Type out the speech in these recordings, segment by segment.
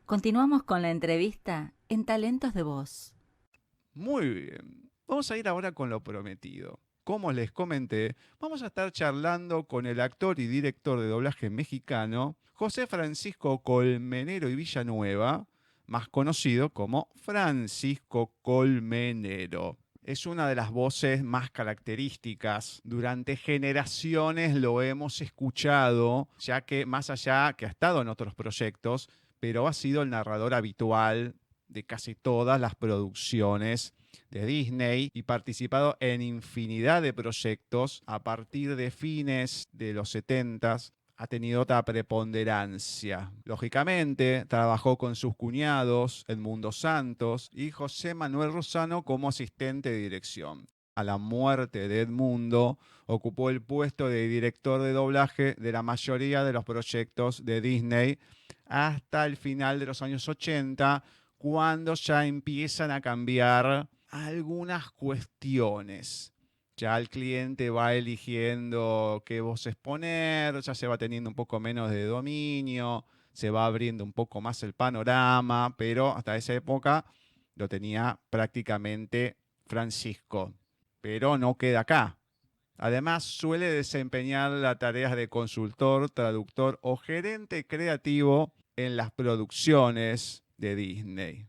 Continuamos con la entrevista en Talentos de Voz. Muy bien, vamos a ir ahora con lo prometido. Como les comenté, vamos a estar charlando con el actor y director de doblaje mexicano, José Francisco Colmenero y Villanueva, más conocido como Francisco Colmenero. Es una de las voces más características. Durante generaciones lo hemos escuchado, ya que más allá que ha estado en otros proyectos, pero ha sido el narrador habitual de casi todas las producciones de Disney y participado en infinidad de proyectos a partir de fines de los 70s. Ha tenido otra preponderancia. Lógicamente, trabajó con sus cuñados, Edmundo Santos y José Manuel Rosano como asistente de dirección. A la muerte de Edmundo, ocupó el puesto de director de doblaje de la mayoría de los proyectos de Disney hasta el final de los años 80, cuando ya empiezan a cambiar algunas cuestiones. Ya el cliente va eligiendo qué voces poner, ya se va teniendo un poco menos de dominio, se va abriendo un poco más el panorama, pero hasta esa época lo tenía prácticamente Francisco. Pero no queda acá. Además, suele desempeñar las tareas de consultor, traductor o gerente creativo en las producciones de Disney.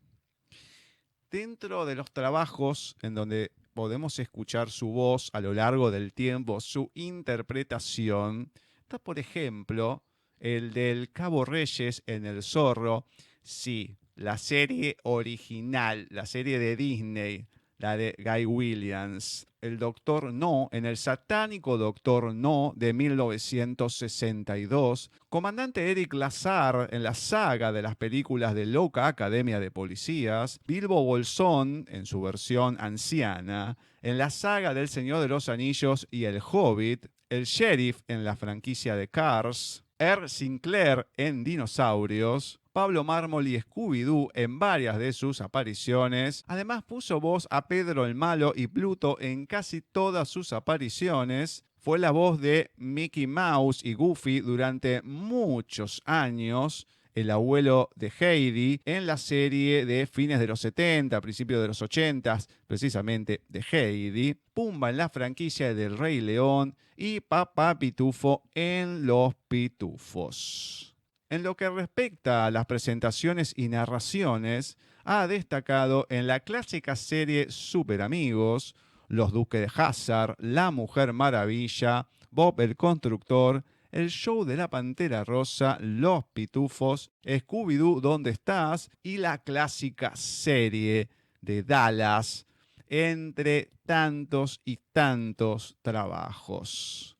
Dentro de los trabajos en donde podemos escuchar su voz a lo largo del tiempo, su interpretación, está por ejemplo el del Cabo Reyes en El Zorro. Sí, la serie original, la serie de Disney, la de Guy Williams. El Doctor No en el satánico Doctor No de 1962. Comandante Eric Lazar en la saga de las películas de Loca Academia de Policías. Bilbo Bolsón en su versión anciana. En la saga del Señor de los Anillos y El Hobbit. El Sheriff en la franquicia de Cars. Sinclair en Dinosaurios. Pablo Mármol y Scooby-Doo en varias de sus apariciones. Además puso voz a Pedro el Malo y Pluto en casi todas sus apariciones. Fue la voz de Mickey Mouse y Goofy durante muchos años. El abuelo de Heidi en la serie de fines de los 70, principios de los 80, precisamente de Heidi. Pumba en la franquicia del Rey León y Papá Pitufo en Los Pitufos. En lo que respecta a las presentaciones y narraciones, ha destacado en la clásica serie Super Amigos, Los Duques de Hazzard, La Mujer Maravilla, Bob el Constructor, El Show de la Pantera Rosa, Los Pitufos, Scooby-Doo, ¿Dónde estás? Y la clásica serie de Dallas, entre tantos y tantos trabajos.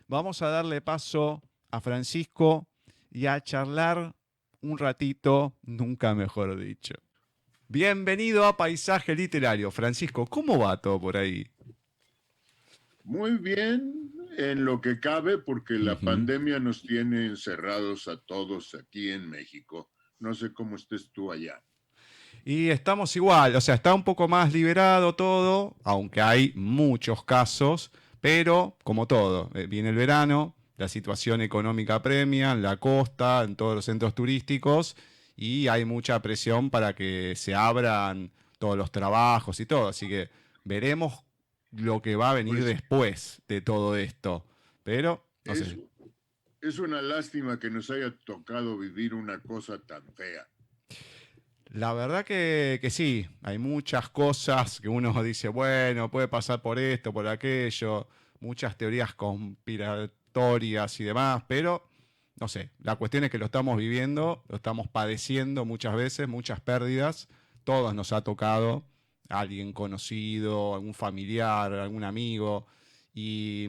Vamos a darle paso a Francisco y a charlar un ratito, nunca mejor dicho. Bienvenido a Paisaje Literario. Francisco, ¿cómo va todo por ahí? Muy bien, en lo que cabe, porque la pandemia nos tiene encerrados a todos aquí en México. No sé cómo estés tú allá. Y estamos igual, o sea, está un poco más liberado todo, aunque hay muchos casos, pero como todo, viene el verano, la situación económica apremia en la costa, en todos los centros turísticos, y hay mucha presión para que se abran todos los trabajos y todo, así que veremos lo que va a venir Pues después de todo esto. Pero, no es, sé. es una lástima que nos haya tocado vivir una cosa tan fea. La verdad que sí, hay muchas cosas que uno dice, bueno, puede pasar por esto, por aquello, muchas teorías conspiratorias y demás, pero no sé, la cuestión es que lo estamos viviendo, lo estamos padeciendo muchas veces, muchas pérdidas, todos nos ha tocado, alguien conocido, algún familiar, algún amigo, y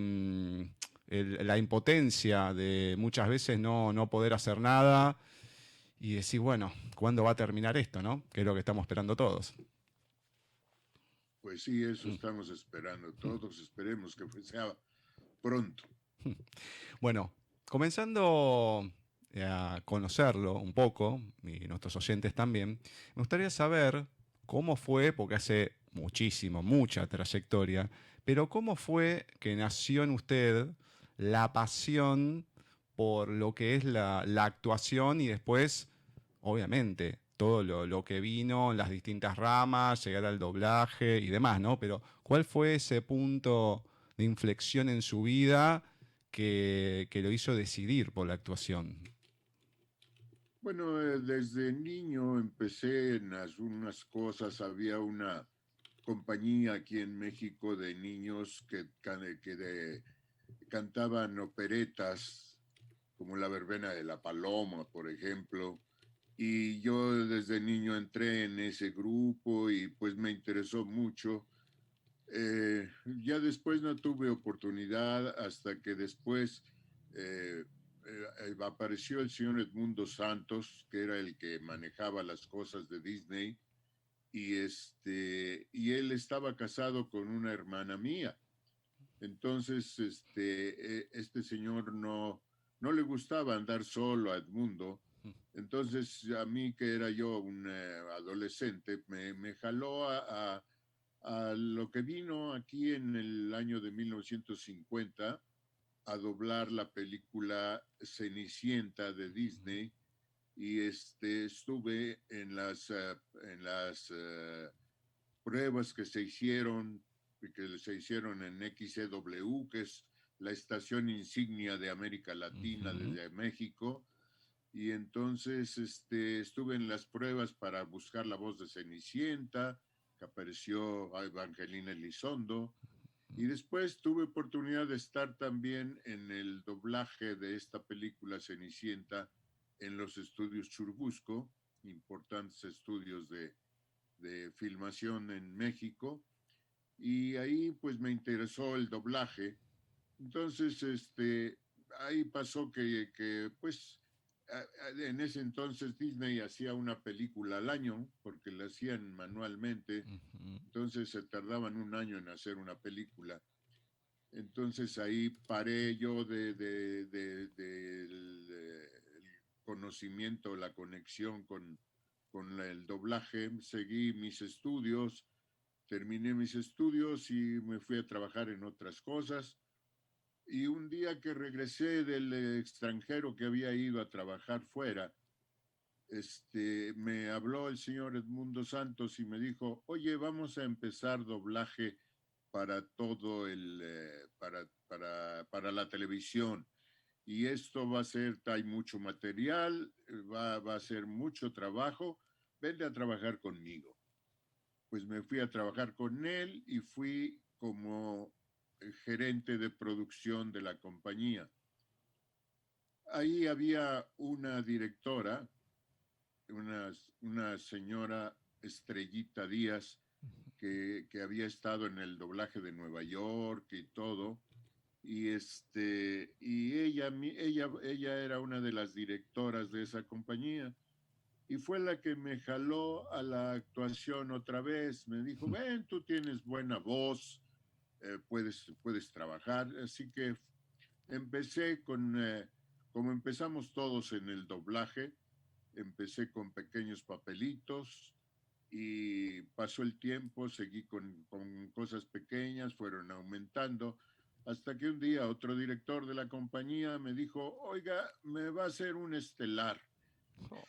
la impotencia de muchas veces no poder hacer nada y decir, bueno, ¿cuándo va a terminar esto, no? Que es lo que estamos esperando todos. Pues sí, eso estamos esperando. Todos esperemos que sea pronto. Bueno, comenzando a conocerlo un poco, y nuestros oyentes también, me gustaría saber cómo fue, porque hace muchísimo, mucha trayectoria, pero cómo fue que nació en usted la pasión por lo que es la actuación y después obviamente, todo lo que vino en las distintas ramas, llegar al doblaje y demás, ¿no? Pero ¿cuál fue ese punto de inflexión en su vida que lo hizo decidir por la actuación? Bueno, desde niño empecé en algunas cosas. Había una compañía aquí en México de niños que cantaban operetas, como La Verbena de la Paloma, por ejemplo. Y yo desde niño entré en ese grupo y pues me interesó mucho. Ya después no tuve oportunidad hasta que después eh, apareció el señor Edmundo Santos, que era el que manejaba las cosas de Disney, y él estaba casado con una hermana mía. Entonces, este señor no le gustaba andar solo a Edmundo. Entonces, a mí, que era yo un adolescente, me jaló a lo que vino aquí en el año de 1950 a doblar la película Cenicienta de Disney, y estuve en las pruebas que se hicieron en XCW, que es la estación insignia de América Latina Ujú. desde México. Y entonces estuve en las pruebas para buscar la voz de Cenicienta, que apareció a Evangelina Elizondo. Y después tuve oportunidad de estar también en el doblaje de esta película Cenicienta en los estudios Churubusco, importantes estudios de filmación en México. Y ahí pues me interesó el doblaje. Entonces, ahí pasó que pues en ese entonces Disney hacía una película al año porque la hacían manualmente. Ujú. Entonces se tardaban un año en hacer una película. Entonces ahí paré yo del conocimiento, la conexión con el doblaje. Seguí mis estudios, terminé mis estudios y me fui a trabajar en otras cosas. Y un día que regresé del extranjero, que había ido a trabajar fuera, me habló el señor Edmundo Santos y me dijo: oye, vamos a empezar doblaje para todo para la televisión. Y esto va a ser, hay mucho material, va a ser mucho trabajo, vente a trabajar conmigo. Pues me fui a trabajar con él y fui como gerente de producción de la compañía. Ahí había una directora, una señora Estrellita Díaz, que había estado en el doblaje de Nueva York y todo. Y ella era una de las directoras de esa compañía, y fue la que me jaló a la actuación otra vez. Me dijo: ven, tú tienes buena voz, puedes trabajar. Así que empecé como empezamos todos en el doblaje, empecé con pequeños papelitos y pasó el tiempo, seguí con cosas pequeñas, fueron aumentando, hasta que un día otro director de la compañía me dijo: oiga, me va a hacer un estelar. Oh.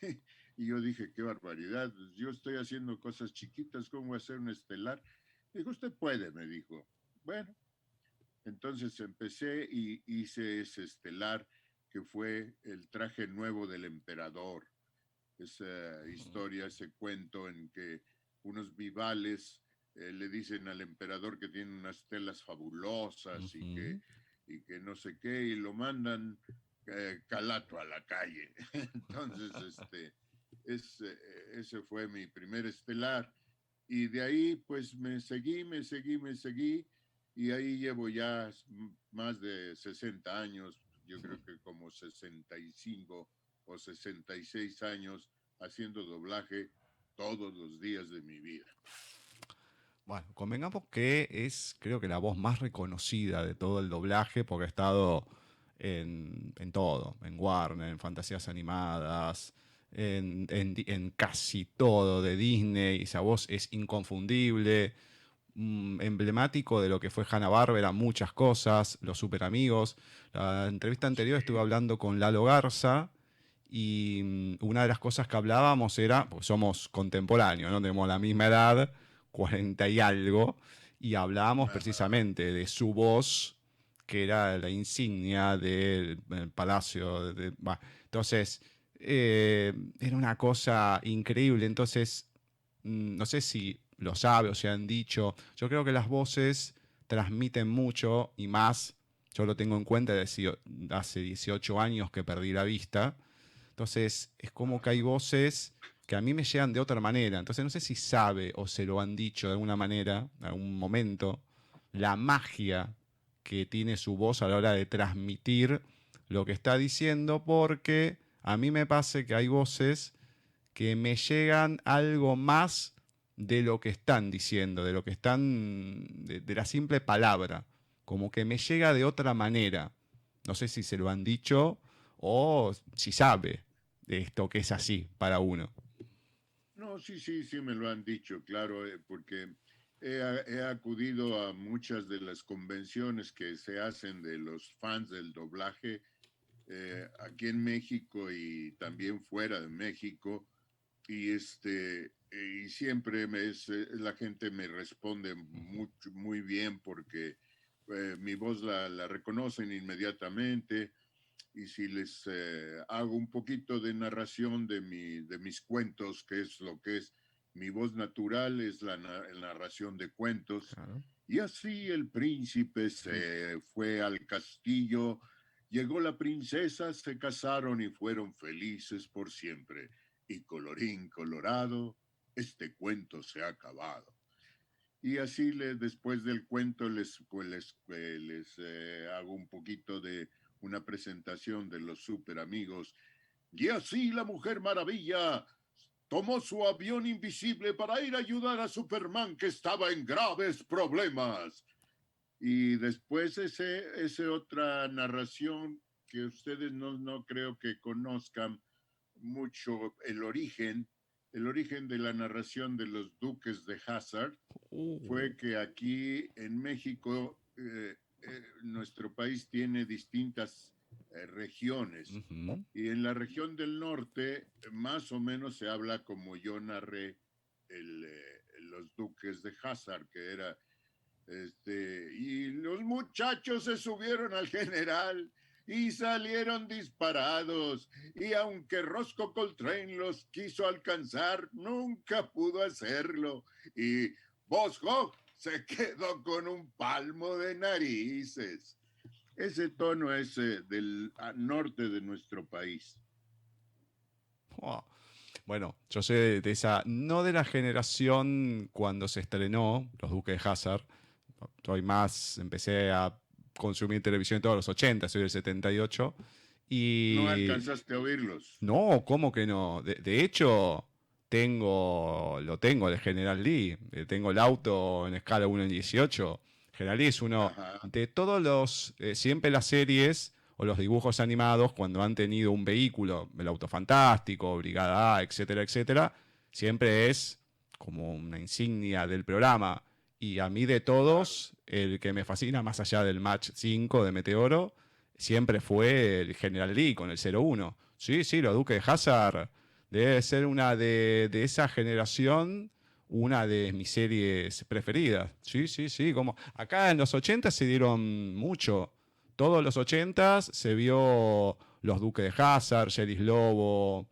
Y yo dije: qué barbaridad, yo estoy haciendo cosas chiquitas, ¿cómo voy a hacer un estelar? Dijo: usted puede, me dijo. Bueno, entonces empecé y hice ese estelar, que fue el traje nuevo del emperador. Esa historia, ese cuento en que unos vivales le dicen al emperador que tiene unas telas fabulosas Ujú. y que no sé qué, y lo mandan calato a la calle. Entonces, ese fue mi primer estelar. Y de ahí, pues me seguí, y ahí llevo ya más de 60 años, yo creo que como 65 o 66 años haciendo doblaje todos los días de mi vida. Bueno, convengamos que es, creo que la voz más reconocida de todo el doblaje, porque ha estado en todo, en Warner, en Fantasías Animadas, en casi todo de Disney. Esa voz es inconfundible, emblemático de lo que fue Hanna-Barbera, muchas cosas, los super amigos. La entrevista anterior estuve Sí. hablando con Lalo Garza Y una de las cosas que hablábamos era, porque somos contemporáneos, ¿no? Tenemos la misma edad, 40 y algo, y hablábamos Ajá. precisamente de su voz, que era la insignia del palacio. Entonces, era una cosa increíble. Entonces, no sé si lo sabe o se han dicho, yo creo que las voces transmiten mucho y más. Yo lo tengo en cuenta desde hace 18 años que perdí la vista. Entonces, es como que hay voces que a mí me llegan de otra manera. Entonces, no sé si sabe o se lo han dicho de alguna manera, en algún momento, la magia que tiene su voz a la hora de transmitir lo que está diciendo, porque a mí me pasa que hay voces que me llegan algo más de lo que están diciendo, de lo que están, de la simple palabra, como que me llega de otra manera. No sé si se lo han dicho o si sabe de esto que es así para uno. No, sí, sí, sí me lo han dicho, claro, porque he acudido a muchas de las convenciones que se hacen de los fans del doblaje aquí en México y también fuera de México. Y siempre la gente me responde muy bien porque mi voz la reconocen inmediatamente. Y si les hago un poquito de narración de mis cuentos, que es lo que es mi voz natural, es la narración de cuentos. Claro. Y así el príncipe se fue al castillo, llegó la princesa, se casaron y fueron felices por siempre. Y colorín colorado, este cuento se ha acabado. Y así después del cuento les hago un poquito de una presentación de los super amigos. Y así la Mujer Maravilla tomó su avión invisible para ir a ayudar a Superman que estaba en graves problemas. Y después ese otra narración que ustedes no creo que conozcan mucho el origen de la narración de los Duques de Hazard Uh, fue que aquí en México nuestro país tiene distintas regiones ujú. y en la región del norte más o menos se habla como yo narré los Duques de Hazard, que era y los muchachos se subieron al general y salieron disparados. Y aunque Roscoe Coltrane los quiso alcanzar, nunca pudo hacerlo. Y Bosco se quedó con un palmo de narices. Ese tono es del norte de nuestro país. Oh. Bueno, yo sé de esa, no de la generación cuando se estrenó Los Duques de Hazard. Soy más, empecé a consumir televisión en todos los 80, soy del 78. No Y alcanzaste a oírlos. no, ¿cómo que no? De hecho, lo tengo de General Lee. Tengo el auto en escala 1 en 18. General Lee es uno Ajá. de todos los, siempre las series o los dibujos animados, cuando han tenido un vehículo, el Auto Fantástico, Brigada A, etcétera, etcétera, siempre es como una insignia del programa. Y a mí de Claro. todos, el que me fascina más allá del Match 5 de Meteoro, siempre fue el General Lee con el 01. Sí, sí, los Duques de Hazard debe ser una de esa generación, una de mis series preferidas. Sí, sí, sí. Como acá en los 80 se dieron mucho. Todos los 80 se vio los Duques de Hazard, Sheriff Lobo,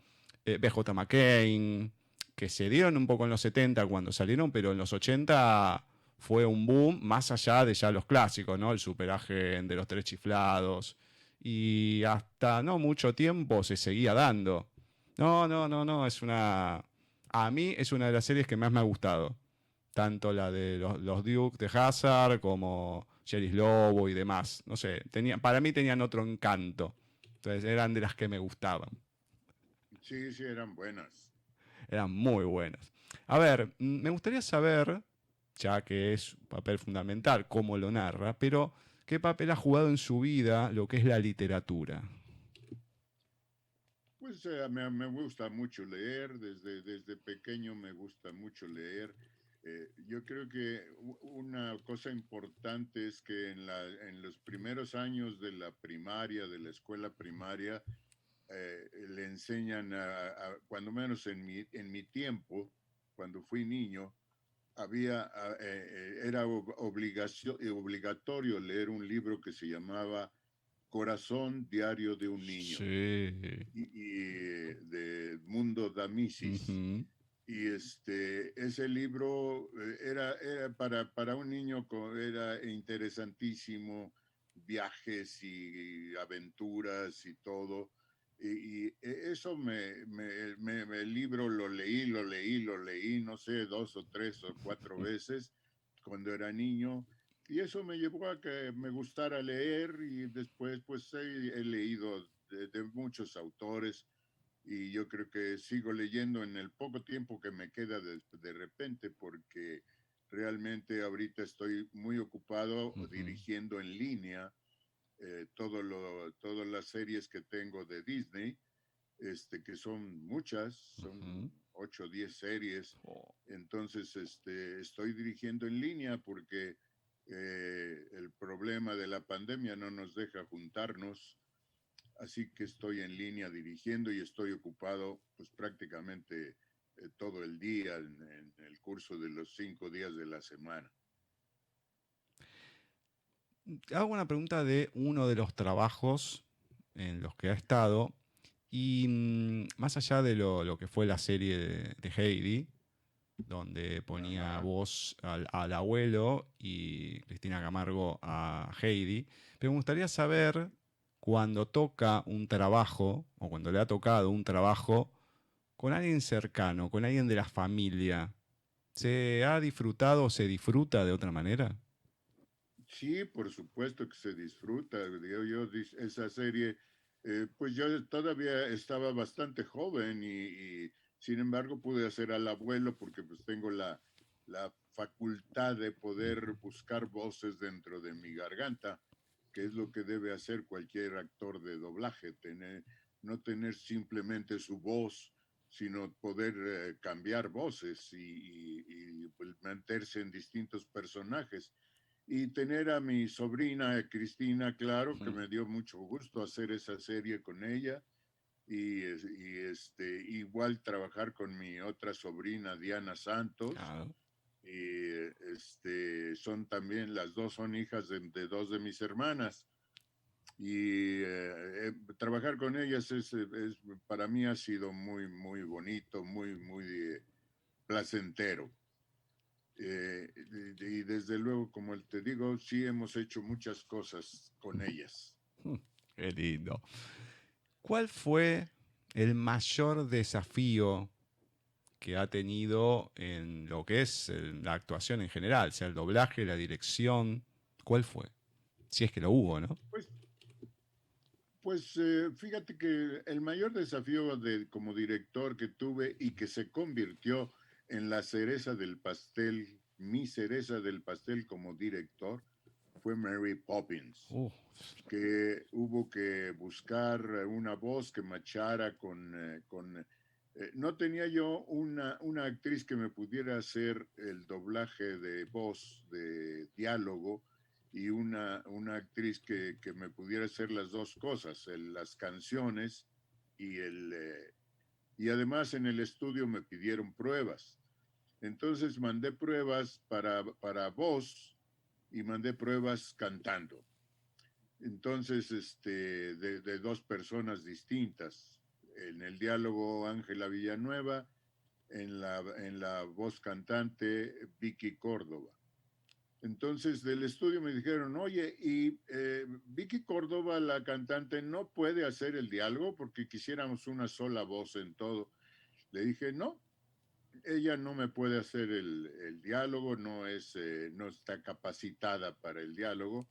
BJ McCain, que se dieron un poco en los 70 cuando salieron, pero en los 80 fue un boom más allá de ya los clásicos, ¿no? El Superagen de los Tres Chiflados. Y hasta no mucho tiempo se seguía dando. No, no, no, no, es una... A mí es una de las series que más me ha gustado. Tanto la de los Duke de Hazard como Sheriff Lobo y demás. No sé, para mí tenían otro encanto. Entonces eran de las que me gustaban. Sí, sí, eran buenas. Eran muy buenas. A ver, me gustaría saber, ya que es un papel fundamental, cómo lo narra, pero ¿qué papel ha jugado en su vida lo que es la literatura? Pues me gusta mucho leer, desde pequeño me gusta mucho leer. Yo creo que una cosa importante es que en los primeros años de la primaria, de la escuela primaria, le enseñan, cuando menos en mi tiempo, cuando fui niño, era obligatorio leer un libro que se llamaba Corazón Diario de un Niño, Sí. de Mundo Damisis. Ujú. Y ese libro era para un niño, era interesantísimo, viajes y aventuras y todo. Y eso el libro lo leí, no sé, 2 o 3 o 4 veces cuando era niño. Y eso me llevó a que me gustara leer y después pues he leído de muchos autores y yo creo que sigo leyendo en el poco tiempo que me queda de repente porque realmente ahorita estoy muy ocupado Ujú. dirigiendo en línea todas las series que tengo de Disney, que son muchas, son Ujú. 8 o 10 series. Oh. Entonces, estoy dirigiendo en línea porque el problema de la pandemia no nos deja juntarnos. Así que estoy en línea dirigiendo y estoy ocupado pues prácticamente todo el día en el curso de los 5 días de la semana. Hago una pregunta de uno de los trabajos en los que ha estado. Y más allá de lo que fue la serie de Heidi, donde ponía Ajá. voz al abuelo y Cristina Camargo a Heidi, pero me gustaría saber cuando toca un trabajo, o cuando le ha tocado un trabajo, con alguien cercano, con alguien de la familia, ¿se ha disfrutado o se disfruta de otra manera? Sí, por supuesto que se disfruta. Esa serie, pues yo todavía estaba bastante joven y, sin embargo pude hacer al abuelo porque pues tengo la facultad de poder buscar voces dentro de mi garganta, que es lo que debe hacer cualquier actor de doblaje, no tener simplemente su voz, sino poder cambiar voces y pues, meterse en distintos personajes y tener a mi sobrina Cristina, claro, que Ujú. me dio mucho gusto hacer esa serie con ella igual trabajar con mi otra sobrina Diana Santos Claro. y son también las dos son hijas de dos de mis hermanas y trabajar con ellas para mí ha sido muy muy bonito, muy placentero. Y desde luego, como te digo, sí hemos hecho muchas cosas con ellas. Qué lindo. ¿Cuál fue el mayor desafío que ha tenido en lo que es la actuación en general, sea el doblaje, la dirección? ¿Cuál fue? Si es que lo hubo, ¿no? Pues, fíjate que el mayor desafío como director que tuve y que se convirtió en la cereza del pastel, mi cereza del pastel como director, fue Mary Poppins, Uh, que hubo que buscar una voz que machara no tenía yo una actriz que me pudiera hacer el doblaje de voz, de diálogo, y una actriz que me pudiera hacer las dos cosas, las canciones y además en el estudio me pidieron pruebas. Entonces mandé pruebas para voz y mandé pruebas cantando. Entonces, de dos personas distintas. En el diálogo Ángela Villanueva, en la voz cantante Vicky Córdoba. Entonces del estudio me dijeron, oye, y Vicky Córdoba, la cantante, no puede hacer el diálogo porque quisiéramos una sola voz en todo. Le dije, no, ella no me puede hacer el diálogo, no está capacitada para el diálogo,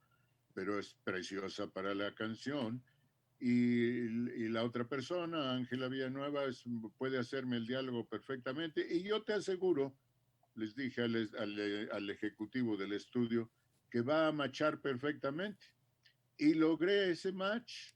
pero es preciosa para la canción. Y la otra persona, Ángela Villanueva, puede hacerme el diálogo perfectamente. Y yo te aseguro, les dije al ejecutivo del estudio, que va a machar perfectamente. Y logré ese match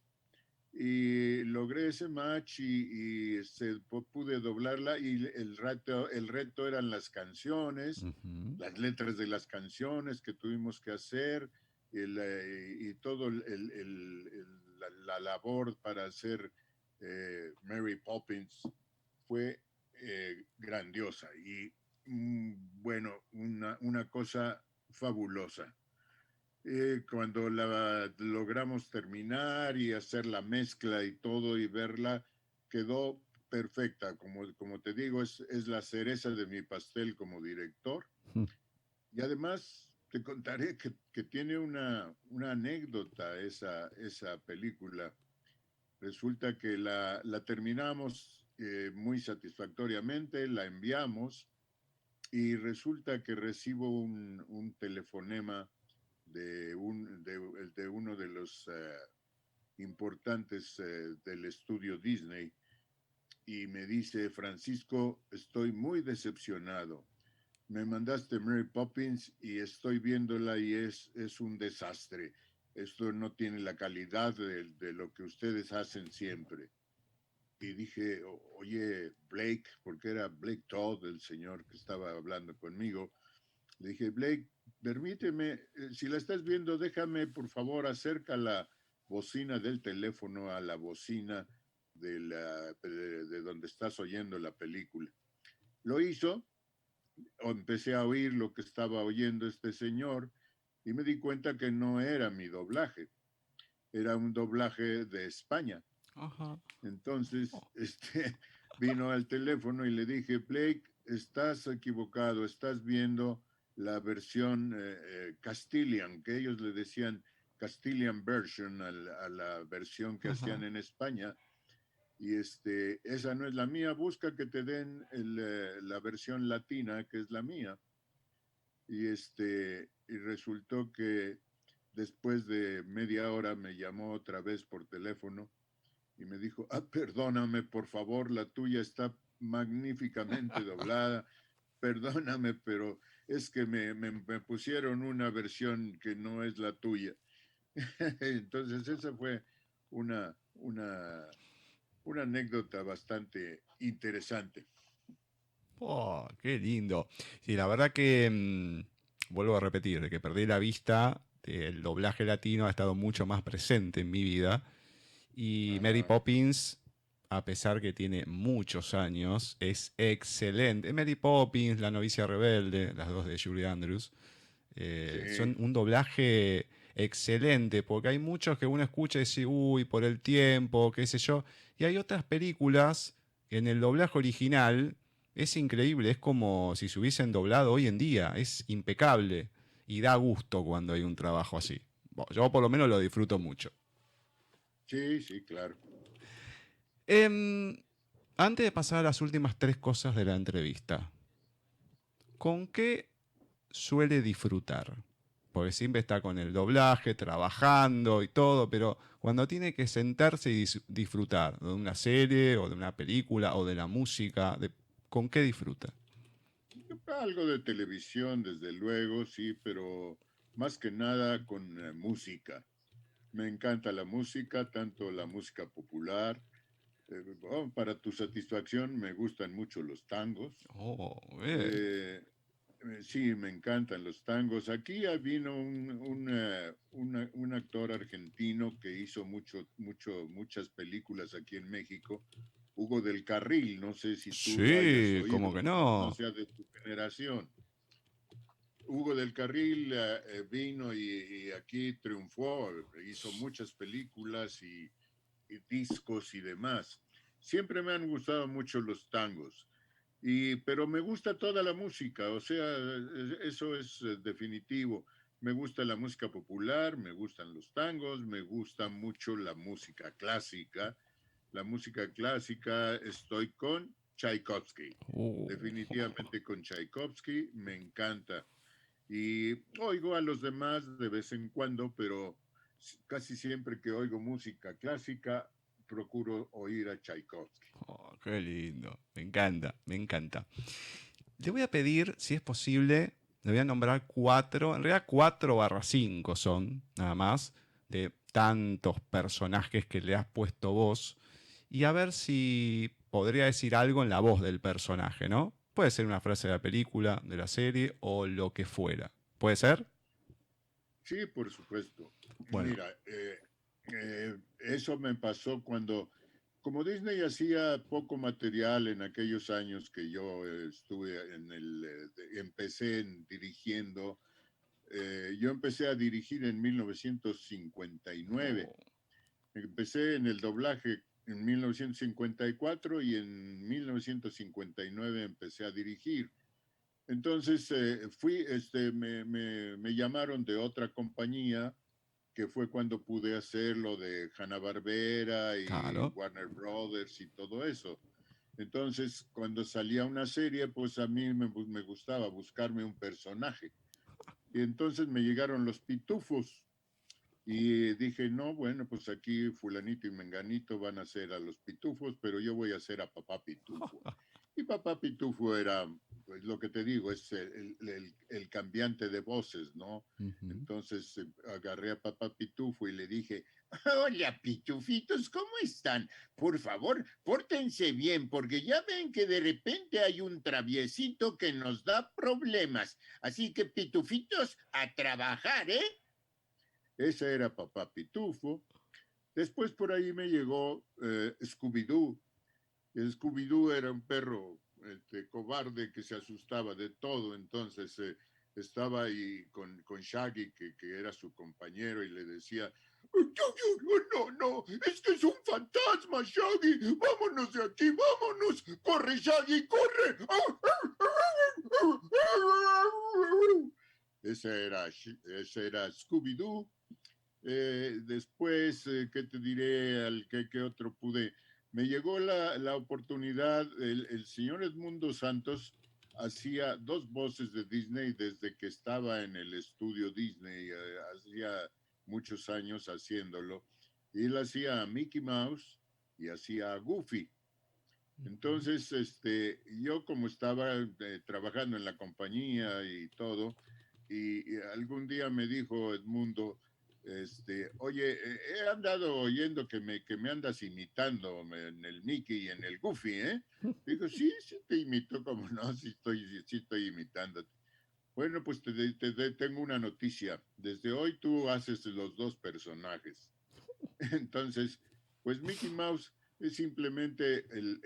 pude doblarla y el reto eran las canciones, ujú. las letras de las canciones que tuvimos que hacer y todo la labor para hacer Mary Poppins, fue grandiosa y bueno, una cosa fabulosa. Cuando la logramos terminar y hacer la mezcla y todo y verla, quedó perfecta. Como te digo, es la cereza de mi pastel como director. Y además te contaré que tiene una anécdota esa película. Resulta que la terminamos muy satisfactoriamente, la enviamos y resulta que recibo un telefonema de uno de los importantes del estudio Disney y me dice: Francisco, estoy muy decepcionado. Me mandaste Mary Poppins y estoy viéndola y es un desastre. Esto no tiene la calidad de lo que ustedes hacen siempre. Y dije: oye, Blake, porque era Blake Todd, el señor que estaba hablando conmigo. Le dije: Blake, permíteme, si la estás viendo, déjame, por favor, acerca la bocina del teléfono a la bocina de donde estás oyendo la película. Lo hizo, empecé a oír lo que estaba oyendo este señor y me di cuenta que no era mi doblaje, era un doblaje de España. Ajá. Entonces, vino al teléfono y le dije: Blake, estás equivocado, estás viendo la versión Castilian, que ellos le decían Castilian version a la versión que Ajá. hacían en España, y esa no es la mía, busca que te den la versión latina, que es la mía. Y resultó que después de media hora me llamó otra vez por teléfono y me dijo: perdóname, por favor, la tuya está magníficamente doblada, perdóname, pero es que me pusieron una versión que no es la tuya. Entonces esa fue una anécdota bastante interesante. Oh, qué lindo. Sí, la verdad que vuelvo a repetir, de que perdí la vista, el doblaje latino ha estado mucho más presente en mi vida. Y Mary Ajá. Poppins, a pesar que tiene muchos años, es excelente. Mary Poppins, La novicia rebelde, las dos de Julie Andrews, son Sí, un doblaje excelente, porque hay muchos que uno escucha y dice: uy, por el tiempo, qué sé yo. Y hay otras películas que en el doblaje original es increíble, es como si se hubiesen doblado hoy en día, es impecable y da gusto cuando hay un trabajo así. Yo por lo menos lo disfruto mucho. sí, sí, claro. Em, Antes de pasar a las últimas tres cosas de la entrevista, ¿con qué suele disfrutar? Porque siempre está con el doblaje, trabajando y todo, pero cuando tiene que sentarse y disfrutar de una serie o de una película o de la música, ¿con qué disfruta? Algo de televisión, desde luego, sí, pero más que nada con música. Me encanta la música, tanto la música popular. Para tu satisfacción, me gustan mucho los tangos. Oh, Sí, me encantan los tangos. Aquí vino un actor argentino que hizo muchas películas aquí en México, Hugo del Carril. No sé si tú lo hayas sí, como oído, que no no. sea de tu generación. Hugo del Carril vino y aquí triunfó, hizo muchas películas y discos y demás. Siempre me han gustado mucho los tangos, pero me gusta toda la música, o sea, eso es definitivo. Me gusta la música popular, me gustan los tangos, me gusta mucho la música clásica. La música clásica estoy con Tchaikovsky, Uh, definitivamente con Tchaikovsky, me encanta. Y oigo a los demás de vez en cuando, pero casi siempre que oigo música clásica, procuro oír a Tchaikovsky. oh, qué lindo. Me encanta, me encanta. Le voy a pedir, si es posible, le voy a nombrar cuatro, en realidad 4/5 son, nada más, de tantos personajes que le has puesto voz, y a ver si podría decir algo en la voz del personaje, ¿no? Puede ser una frase de la película, de la serie o lo que fuera. ¿Puede ser? Sí, por supuesto. Bueno, Mira, eso me pasó cuando como Disney hacía poco material en aquellos años que yo estuve empecé dirigiendo, yo empecé a dirigir en 1959. Oh, Empecé en el doblaje en 1954 y en 1959 empecé a dirigir. Entonces me llamaron de otra compañía que fue cuando pude hacer lo de Hanna-Barbera y claro. Warner Brothers y todo eso. Entonces, cuando salía una serie, pues a mí me gustaba buscarme un personaje. Y entonces me llegaron los pitufos y dije, no, bueno, pues aquí fulanito y menganito van a ser a los pitufos, pero yo voy a ser a papá pitufo. Y papá pitufo era, pues lo que te digo, es el cambiante de voces, ¿no? Ujú. Entonces agarré a papá pitufo y le dije, hola pitufitos, ¿cómo están? Por favor, pórtense bien, porque ya ven que de repente hay un traviesito que nos da problemas. Así que pitufitos, a trabajar, ¿eh? Ese era papá pitufo. Después por ahí me llegó Scooby-Doo. Scooby-Doo era un perro cobarde que se asustaba de todo, entonces estaba ahí con Shaggy, que era su compañero, y le decía, no, es que es un fantasma, Shaggy, vámonos de aquí, vámonos, corre, Shaggy, corre. Ese era Scooby-Doo. Después, ¿qué te diré? ¿Qué otro pude? Me llegó la oportunidad, el señor Edmundo Santos hacía dos voces de Disney desde que estaba en el estudio Disney, hacía muchos años haciéndolo, y él hacía a Mickey Mouse y hacía a Goofy. Entonces, yo como estaba trabajando en la compañía y todo, y algún día me dijo Edmundo, oye, he andado oyendo que me andas imitando en el Mickey y en el Goofy, ¿eh? Digo, sí, sí te imito, como no, sí estoy imitándote. Bueno, pues tengo una noticia. Desde hoy tú haces los dos personajes. Entonces, pues Mickey Mouse es simplemente el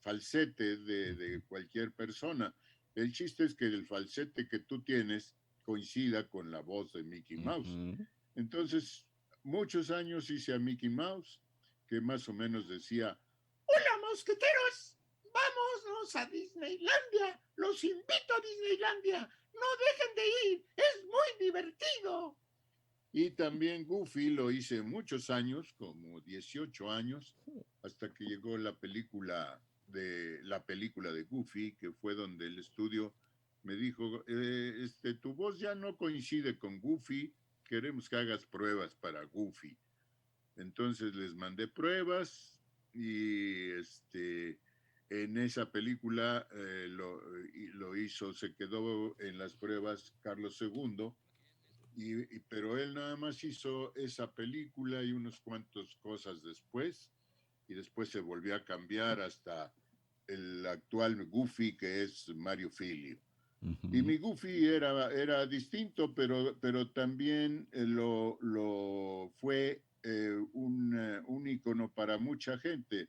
falsete de cualquier persona. El chiste es que el falsete que tú tienes coincida con la voz de Mickey Mouse. Ujú. Entonces, muchos años hice a Mickey Mouse, que más o menos decía, hola mosqueteros, vámonos a Disneylandia, los invito a Disneylandia, no dejen de ir, es muy divertido. Y también Goofy lo hice muchos años, como 18 años, hasta que llegó la película de Goofy, que fue donde el estudio me dijo, tu voz ya no coincide con Goofy, queremos que hagas pruebas para Goofy. Entonces les mandé pruebas y en esa película lo hizo, se quedó en las pruebas Carlos II, pero él nada más hizo esa película y unos cuantos cosas después, y después se volvió a cambiar hasta el actual Goofy, que es Mario Filio. Y Ujú. mi Goofy era distinto, pero también lo fue un ícono para mucha gente.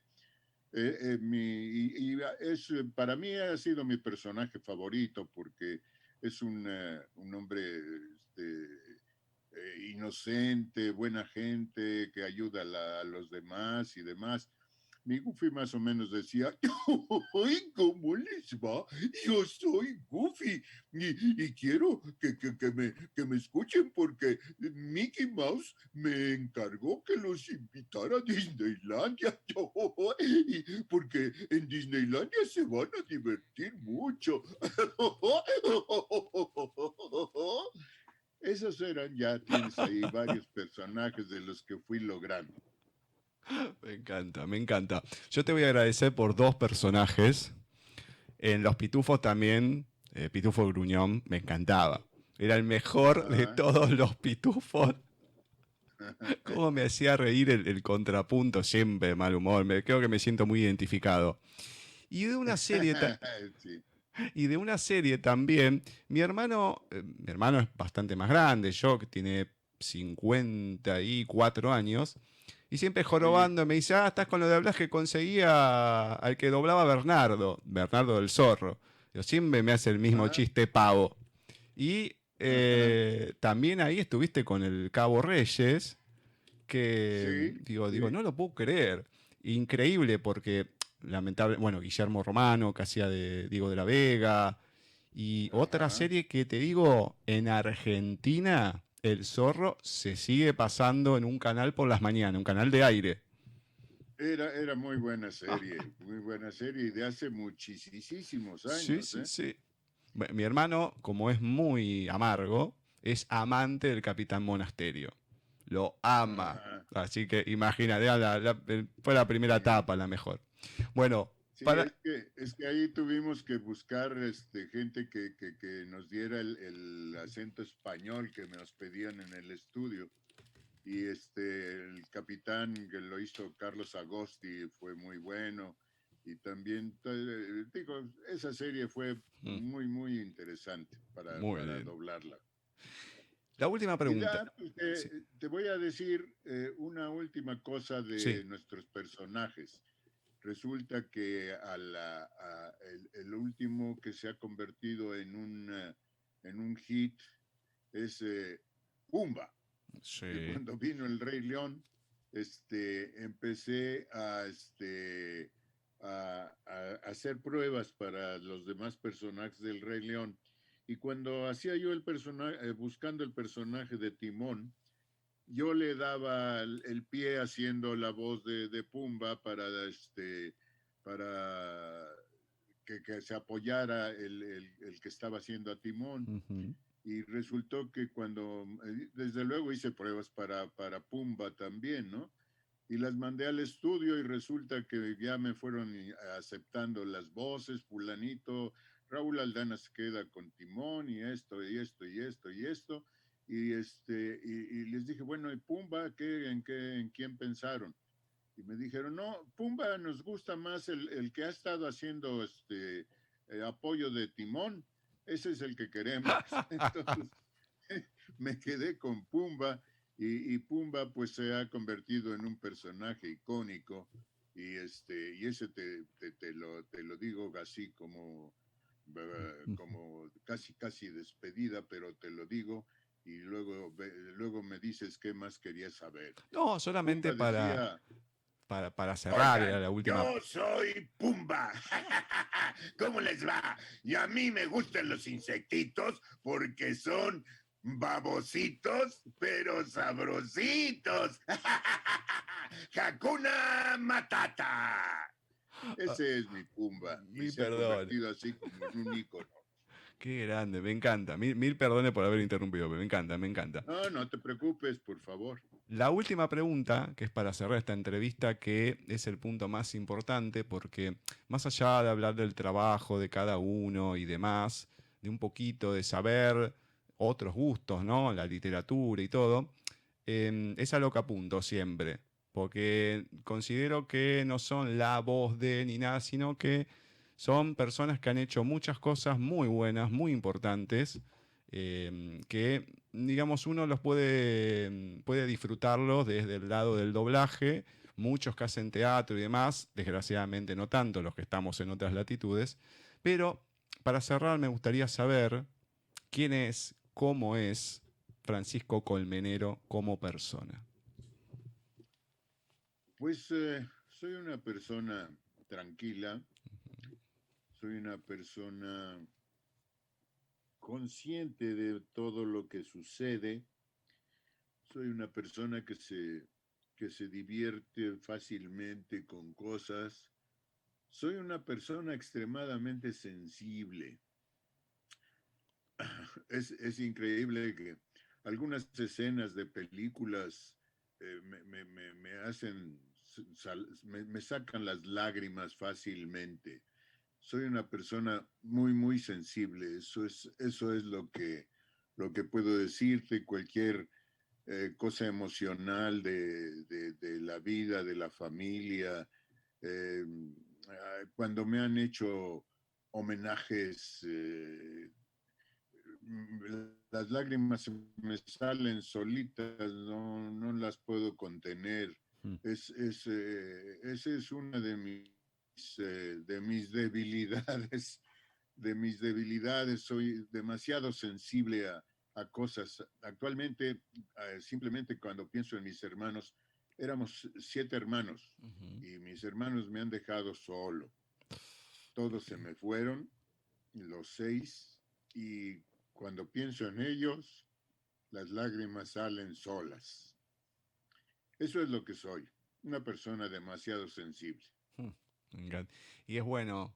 Para mí ha sido mi personaje favorito porque es un hombre inocente, buena gente, que ayuda a los demás y demás. Mi Goofy más o menos decía, ¡ay, cómo les va! Yo soy Goofy y quiero que me escuchen porque Mickey Mouse me encargó que los invitara a Disneylandia. Porque en Disneylandia se van a divertir mucho. Esos eran, ya tienes ahí varios personajes de los que fui logrando. Me encanta, me encanta. Yo te voy a agradecer por dos personajes. En Los Pitufos también, Pitufo Gruñón, me encantaba. Era el mejor de Ah, todos los pitufos. Cómo me hacía reír el contrapunto, siempre de mal humor. Creo que me siento muy identificado. Y de una serie, sí. y de una serie también, mi hermano es bastante más grande, yo que tiene 54 años, Y siempre Oye, jorobando me dice, estás con lo de doblaje, conseguía al que doblaba Bernardo del Zorro. Yo siempre me hace el mismo ah, chiste pavo. Y ajá, también ahí estuviste con el Cabo Reyes, que sí, digo, sí, no lo puedo creer. Increíble porque, bueno, Guillermo Romano, que hacía de Diego de la Vega, y otra ajá. serie que te digo, en Argentina, El Zorro se sigue pasando en un canal por las mañanas, un canal de aire. Era muy buena serie y de hace muchísimos Sí, años, sí, ¿eh? sí. Mi hermano, como es muy amargo, es amante del Capitán Monasterio. Lo ama. Ajá, Así que imagínate, fue la primera sí. etapa la mejor. Bueno, Sí, para... es que ahí tuvimos que buscar gente que nos diera el acento español que nos pedían en el estudio. Y el capitán que lo hizo Carlos Agosti fue muy bueno. Y también, digo, esa serie fue Mm, muy interesante muy para bien. doblarla. La última Y pregunta. pues, Sí, te voy a decir una última cosa sí. de nuestros personajes. Resulta que el último que se ha convertido en un hit es Pumba. Que Sí. cuando vino el Rey León, empecé a hacer pruebas para los demás personajes del Rey León. Y cuando hacía yo el personaje, buscando el personaje de Timón, yo le daba el pie haciendo la voz de Pumba para que se apoyara el que estaba haciendo a Timón. Ujú. Y resultó que desde luego hice pruebas para Pumba también, ¿no? Y las mandé al estudio y resulta que ya me fueron aceptando las voces, fulanito, Raúl Aldana se queda con Timón y esto y esto y esto y esto. Y les dije, bueno, ¿y Pumba en quién pensaron? Y me dijeron, no, Pumba nos gusta más el que ha estado haciendo apoyo de Timón, ese es el que queremos. Entonces me quedé con Pumba y Pumba pues se ha convertido en un personaje icónico y ese te lo digo así como casi despedida, pero te lo digo y luego me dices qué más querías saber. No, solamente Pumba decía, para cerrar, era oigan, la última. yo soy Pumba. ¿Cómo les va? Y a mí me gustan los insectitos porque son babositos, pero sabrositos. Hakuna Matata. Ese es mi Pumba y Mil se ha perdones. convertido así como en un ícono. Qué grande, me encanta. Mil perdones por haber interrumpido, pero me encanta, me encanta. No, no te preocupes, por favor. La última pregunta, que es para cerrar esta entrevista, que es el punto más importante, porque más allá de hablar del trabajo de cada uno y demás, de un poquito de saber otros gustos, ¿no? La literatura y todo, es a lo que apunto siempre, porque considero que no son la voz de ni nada, sino que son personas que han hecho muchas cosas muy buenas, muy importantes, que, digamos, uno los puede disfrutarlos desde el lado del doblaje, muchos que hacen teatro y demás, desgraciadamente no tanto los que estamos en otras latitudes, pero para cerrar me gustaría saber quién es, cómo es Francisco Colmenero como persona. Pues soy una persona tranquila, soy una persona consciente de todo lo que sucede. Soy una persona que se divierte fácilmente con cosas. Soy una persona extremadamente sensible. Es increíble que algunas escenas de películas me hacen, me sacan las lágrimas fácilmente. Soy una persona muy sensible. Eso es lo que puedo decirte. Cualquier cosa emocional de la vida, de la familia. Eh, Cuando me han hecho homenajes, las lágrimas me salen solitas, no las puedo contener. Mm. Esa es una de mis debilidades. De mis debilidades, soy demasiado sensible a cosas. Actualmente, simplemente cuando pienso en mis hermanos, éramos 7 hermanos Ujú. y mis hermanos me han dejado solo. Todos se Sí. me fueron, los 6, y cuando pienso en ellos, las lágrimas salen solas. Eso es lo que soy, una persona demasiado sensible. Mm, me encanta. Y es bueno,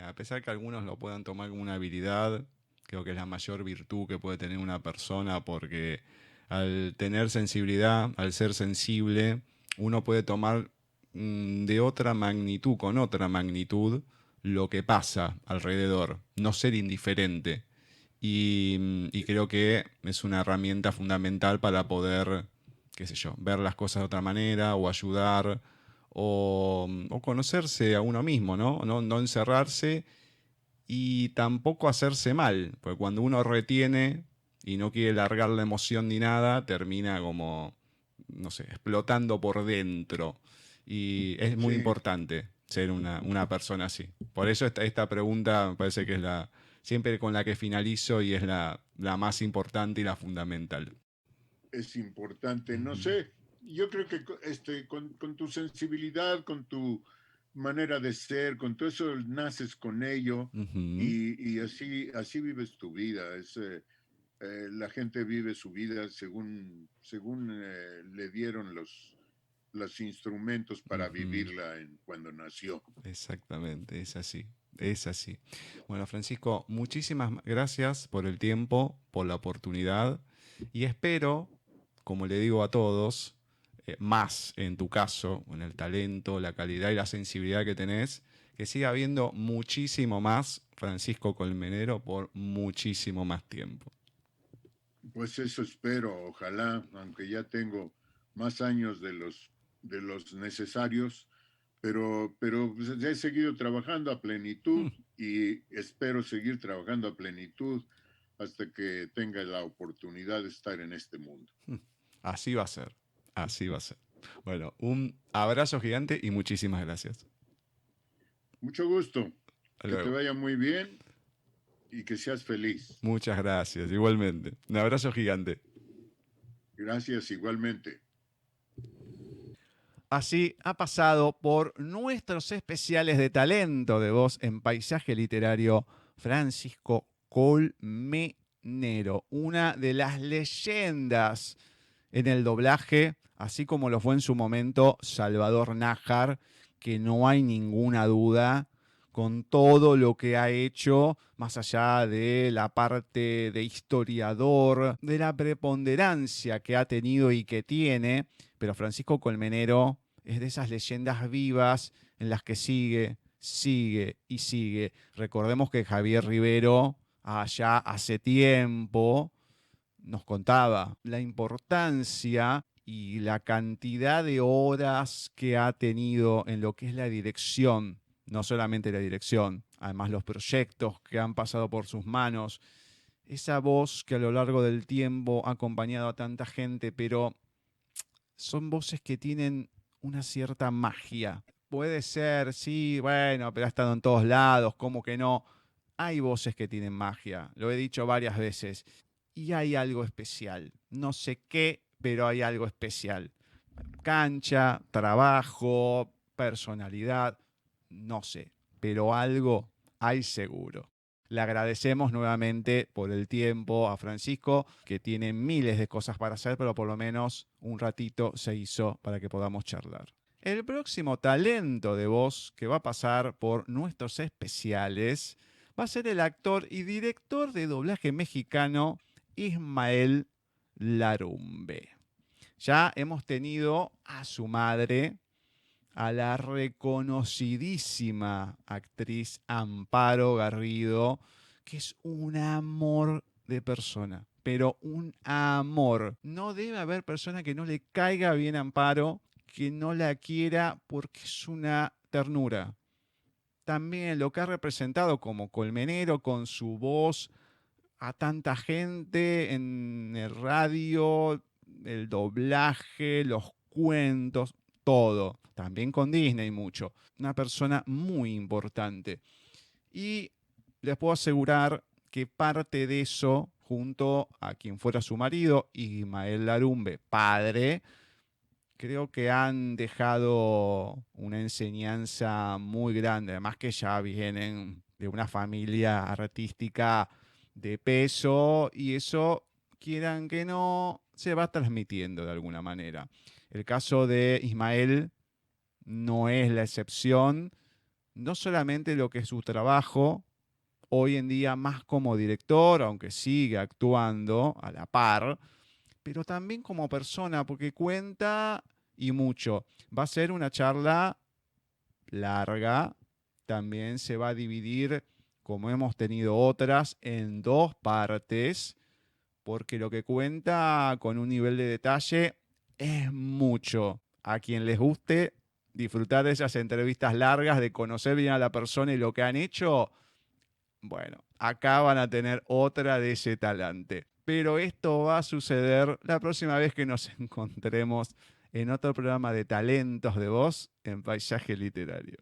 a pesar que algunos lo puedan tomar como una habilidad, creo que es la mayor virtud que puede tener una persona porque al tener sensibilidad, al ser sensible, uno puede tomar de otra magnitud, con otra magnitud, lo que pasa alrededor, no ser indiferente. Y creo que es una herramienta fundamental para poder, qué sé yo, ver las cosas de otra manera o ayudar o conocerse a uno mismo, ¿no? No encerrarse y tampoco hacerse mal, porque cuando uno retiene y no quiere largar la emoción ni nada, termina como, no sé, explotando por dentro. Y es muy Sí, importante ser una persona así. Por eso esta pregunta me parece que es la siempre con la que finalizo y es la más importante y la fundamental. es importante. No Ujú, sé, yo creo que con tu sensibilidad, con tu manera de ser, con todo eso naces con ello ujú. y así vives tu vida. La gente vive su vida según le dieron los instrumentos para Ujú. vivirla cuando nació. Exactamente, es así, es así. Bueno, Francisco, muchísimas gracias por el tiempo, por la oportunidad y espero, como le digo a todos, más en tu caso, con el talento, la calidad y la sensibilidad que tenés, que siga habiendo muchísimo más Francisco Colmenero por muchísimo más tiempo. Pues eso espero, ojalá, aunque ya tengo más años de los necesarios, pero pues, he seguido trabajando a plenitud Mm, y espero seguir trabajando a plenitud hasta que tenga la oportunidad de estar en este mundo. mm. Así va a ser, así va a ser. Bueno, un abrazo gigante y muchísimas gracias. Mucho gusto, Hasta que te luego. vaya muy bien y que seas feliz. Muchas gracias, igualmente. Un abrazo gigante. Gracias igualmente. Así ha pasado por nuestros especiales de talento de voz en paisaje literario Francisco Colmenero, una de las leyendas en el doblaje, así como lo fue en su momento Salvador Nájar, que no hay ninguna duda con todo lo que ha hecho, más allá de la parte de historiador, de la preponderancia que ha tenido y que tiene, pero Francisco Colmenero es de esas leyendas vivas en las que sigue, sigue y sigue. Recordemos que Javier Rivero, allá hace tiempo, nos contaba la importancia y la cantidad de horas que ha tenido en lo que es la dirección, no solamente la dirección, además los proyectos que han pasado por sus manos, esa voz que a lo largo del tiempo ha acompañado a tanta gente, pero son voces que tienen una cierta magia. Puede ser, sí, bueno, pero ha estado en todos lados, ¿cómo que no? Hay voces que tienen magia, lo he dicho varias veces, y hay algo especial. No sé qué, pero hay algo especial. Cancha, trabajo, personalidad, no sé, pero algo hay seguro. Le agradecemos nuevamente por el tiempo a Francisco, que tiene miles de cosas para hacer, pero por lo menos un ratito se hizo para que podamos charlar. El próximo talento de voz que va a pasar por nuestros especiales va a ser el actor y director de doblaje mexicano Ismael Larumbe. Ya hemos tenido a su madre, a la reconocidísima actriz Amparo Garrido, que es un amor de persona, pero un amor. No debe haber persona que no le caiga bien a Amparo, que no la quiera porque es una ternura. También lo que ha representado como colmenero con su voz a tanta gente en el radio, el doblaje, los cuentos, todo. También con Disney mucho. Una persona muy importante. Y les puedo asegurar que parte de eso, junto a quien fuera su marido, Ismael Larumbe, padre, creo que han dejado una enseñanza muy grande. Además que ya vienen de una familia artística de peso y eso, quieran que no, se va transmitiendo de alguna manera. El caso de Ismael no es la excepción. No solamente lo que es su trabajo, hoy en día más como director, aunque sigue actuando a la par, pero también como persona, porque cuenta y mucho. Va a ser una charla larga, también se va a dividir, como hemos tenido otras, en dos partes, porque lo que cuenta con un nivel de detalle es mucho. A quien les guste disfrutar de esas entrevistas largas, de conocer bien a la persona y lo que han hecho, bueno, acá van a tener otra de ese talante. Pero esto va a suceder la próxima vez que nos encontremos en otro programa de Talentos de Voz en Paisaje Literario.